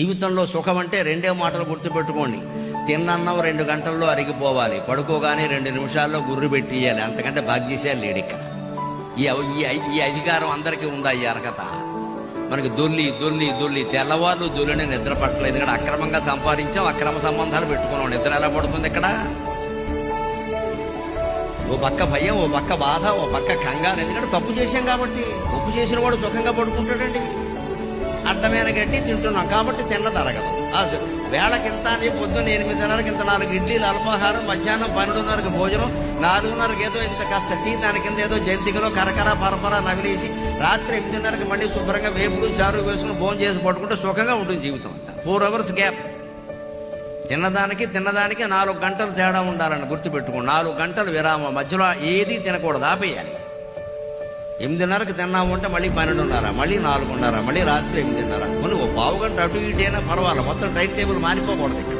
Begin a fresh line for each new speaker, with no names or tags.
జీవితంలో సుఖం అంటే రెండే మాటలు గుర్తుపెట్టుకోండి. తిన్నన్నం 2 గంటల్లో అరిగిపోవాలి, పడుకోగానే 2 నిమిషాల్లో గుర్రు పెట్టియాలి. అంతకంటే భాగ్యశాలి లేడు ఇక్కడ. ఈ అధికారం అందరికీ ఉందా? ఈ అర్హత మనకి దొల్లి దొల్లి దొల్లి తెల్లవార్లు దొల్లిని నిద్ర పట్టలేదు. ఇక్కడ అక్రమంగా సంపాదించాం, అక్రమ సంబంధాలు పెట్టుకున్నాం. నిద్ర ఎలా పడుతుంది ఇక్కడ? ఓ పక్క భయం, ఓ పక్క బాధ, ఓ పక్క కంగారు. ఎందుకంటే తప్పు చేశాం కాబట్టి. తప్పు చేసిన వాడు సుఖంగా పడుకుంటాడండి. అడ్డమైన గడ్డి తింటున్నాం కాబట్టి తిన్నది అరగదు. వేళకింత అని పొద్దున్న 8:30కి ఇంత 4 ఇడ్లీలు అల్పాహారం, మధ్యాహ్నం 12:30కి భోజనం, 4:30కి ఏదో ఇంత కాస్త టీ, దాని కింద ఏదో జంతికలో కరకర పరపర నవిలేసి రాత్రి 8:30కి మళ్ళీ శుభ్రంగా వేపుడు చారు వేసుకుని భోజనం చేసి పడుకుంటే సుఖంగా ఉంటుంది జీవితం అంతా. 4 అవర్స్ గ్యాప్. తిన్నదానికి 4 గంటలు తేడా ఉండాలని గుర్తుపెట్టుకోండి. 4 గంటలు విరామం, మధ్యలో ఏది తినకూడదు, ఆపేయాలి. 8:30కి తిన్నాము అంటే మళ్ళీ 12:30, మళ్ళీ 4:30, మళ్ళీ రాత్రి 8:30. కొన్ని ఓ పావు గంట అటు ఇటు అయినా పర్వాలేదు, మొత్తం టైం టేబుల్ మారిపోకూడదు ఇక్కడ.